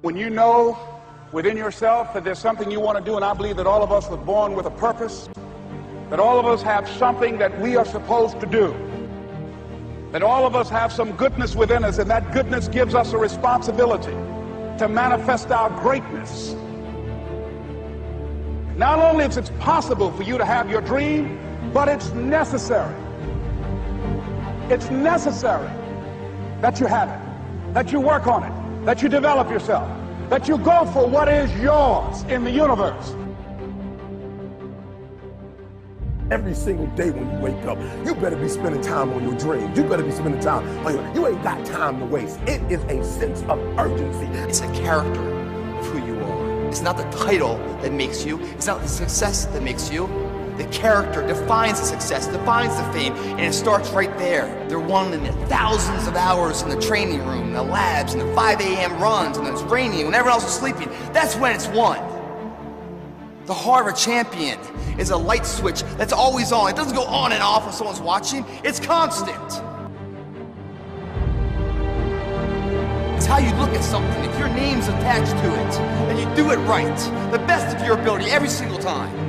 When you know within yourself that there's something you want to do, and I believe that all of us were born with a purpose, that all of us have something that we are supposed to do, that all of us have some goodness within us, and that goodness gives us a responsibility to manifest our greatness. Not only is it possible for you to have your dream, but it's necessary. It's necessary that you have it, that you work on it, that you develop yourself, that you go for what is yours in the universe. Every single day when you wake up, you better be spending time on your dreams. You better be spending time on you ain't got time to waste. It is a sense of urgency. It's a character of who you are. It's not the title that makes you. It's not the success that makes you. The character defines the success, defines the fame, and it starts right there. They're won in the thousands of hours in the training room, in the labs, in the 5 a.m. runs, and it's raining, when everyone else is sleeping. That's when it's won. The heart of a champion is a light switch that's always on. It doesn't go on and off when someone's watching. It's constant. It's how you look at something. If your name's attached to it, and you do it right, the best of your ability every single time.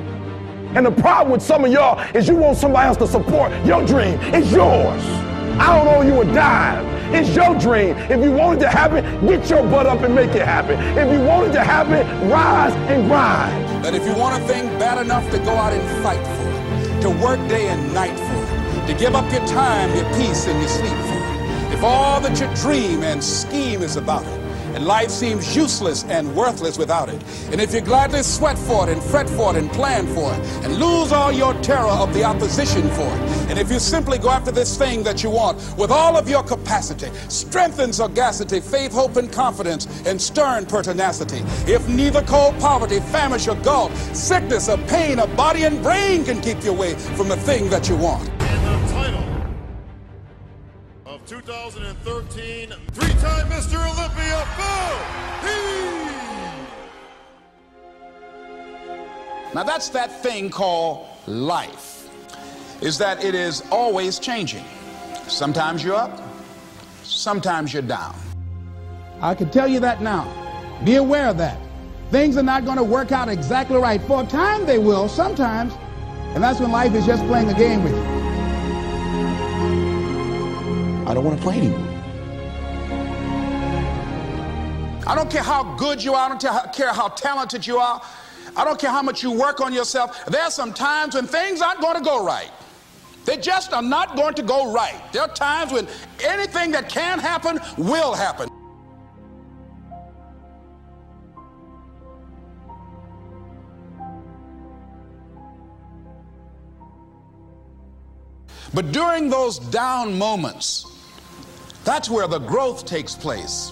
And the problem with some of y'all is you want somebody else to support your dream. It's yours. I don't owe you a dime. It's your dream. If you want it to happen, get your butt up and make it happen. If you want it to happen, rise and grind. That if you want a thing bad enough to go out and fight for it, to work day and night for it, to give up your time, your peace, and your sleep for it, if all that you dream and scheme is about it, and life seems useless and worthless without it, and if you gladly sweat for it and fret for it and plan for it and lose all your terror of the opposition for it, and if you simply go after this thing that you want with all of your capacity, strength and sagacity, faith, hope, and confidence, and stern pertinacity, if neither cold poverty, famish, or gulf, sickness or pain of body and brain can keep you away from the thing that you want. And the title of 2013, three-time Mr. Olympia, Now that's that thing called life, is that it is always changing. Sometimes you're up, sometimes you're down. I can tell you that now. Be aware of that. Things are not going to work out exactly right. For a time they will, sometimes, and that's when life is just playing a game with you. I don't want to play anymore. I don't care how good you are. I don't care how talented you are. I don't care how much you work on yourself. There are some times when things aren't going to go right. They just are not going to go right. There are times when anything that can happen will happen. But during those down moments, that's where the growth takes place.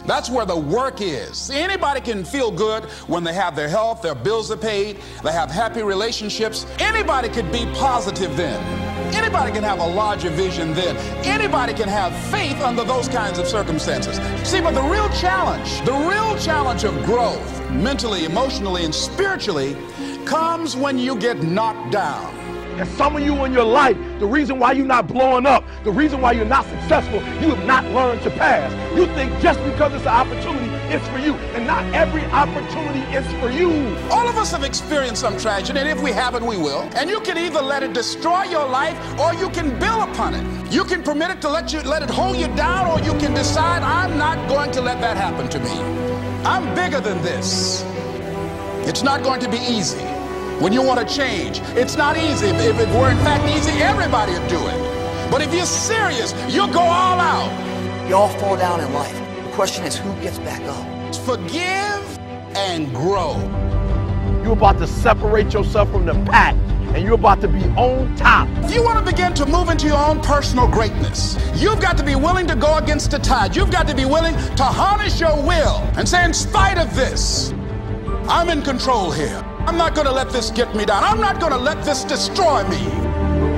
That's where the work is. See, anybody can feel good when they have their health, their bills are paid, they have happy relationships. Anybody could be positive then. Anybody can have a larger vision then. Anybody can have faith under those kinds of circumstances. See, but the real challenge of growth, mentally, emotionally, and spiritually, comes when you get knocked down. And some of you in your life, the reason why you're not blowing up, the reason why you're not successful, you have not learned to pass. You think just because it's an opportunity, it's for you. And not every opportunity is for you. All of us have experienced some tragedy, and if we haven't, we will. And you can either let it destroy your life, or you can build upon it. You can permit it to let it hold you down, or you can decide, I'm not going to let that happen to me. I'm bigger than this. It's not going to be easy. When you want to change, it's not easy. If it were in fact easy, everybody would do it. But if you're serious, you'll go all out. You all fall down in life. The question is, who gets back up? Forgive and grow. You're about to separate yourself from the pack, and you're about to be on top. If you want to begin to move into your own personal greatness, you've got to be willing to go against the tide. You've got to be willing to harness your will and say, in spite of this, I'm in control here. I'm not going to let this get me down. I'm not going to let this destroy me.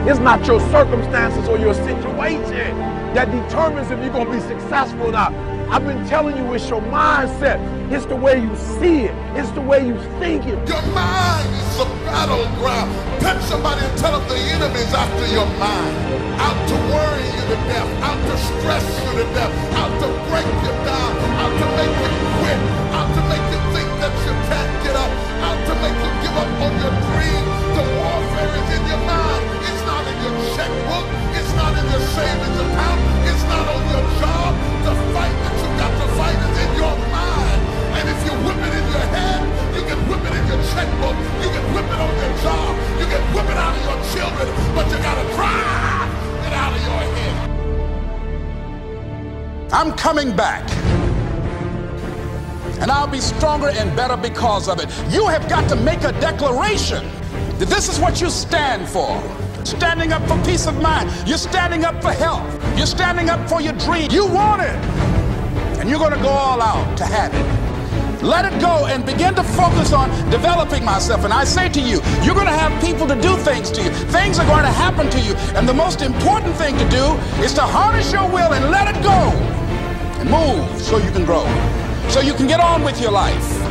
It's not your circumstances or your situation that determines if you're going to be successful or not. I've been telling you, it's your mindset. It's the way you see it. It's the way you think it. Your mind is a battleground. Touch somebody and tell them the enemy's after your mind. Out to worry you to death. Out to stress you to death. Out to break you down. Out to make you coming back. And I'll be stronger and better because of it. You have got to make a declaration that this is what you stand for. Standing up for peace of mind. You're standing up for health. You're standing up for your dream. You want it. And you're going to go all out to have it. Let it go and begin to focus on developing myself. And I say to you, you're going to have people to do things to you. Things are going to happen to you. And the most important thing to do is to harness your will and let it go. And move so you can grow. So you can get on with your life.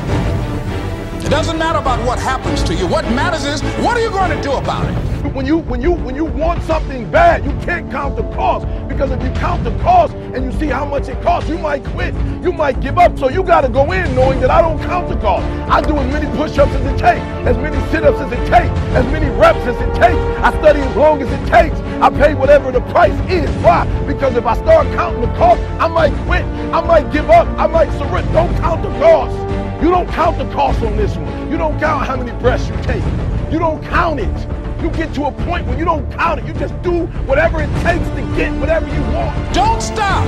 It doesn't matter about what happens to you. What matters is, what are you going to do about it? When you want something bad, you can't count the cost. Because if you count the cost and you see how much it costs, you might quit. You might give up. So you got to go in knowing that I don't count the cost. I do as many push-ups as it takes, as many sit-ups as it takes, as many reps as it takes. I study as long as it takes. I pay whatever the price is. Why? Because if I start counting the cost, I might quit. I might give up. I might surrender. Don't count the cost. You don't count the cost on this one. You don't count how many breaths you take. You don't count it. You get to a point where you don't count it. You just do whatever it takes to get whatever you want. Don't stop.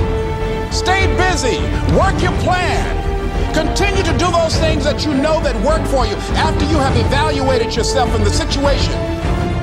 Stay busy. Work your plan. Continue to do those things that you know that work for you after you have evaluated yourself in the situation.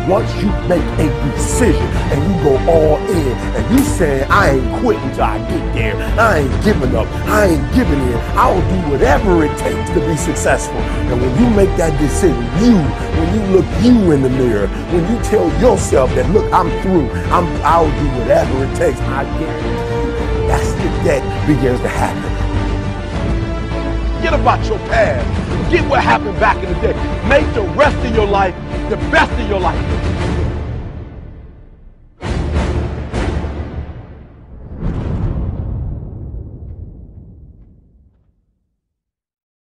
Once you make a decision and you go all in and you saying, I ain't quitting till I get there. I ain't giving up. I ain't giving in. I'll do whatever it takes to be successful. And when you make that decision, when you look you in the mirror, when you tell yourself that, look, I'm through. I'll do whatever it takes. I guarantee you, that's the that begins to happen. Forget about your past. Forget what happened back in the day. Make the rest of your life the best of your life.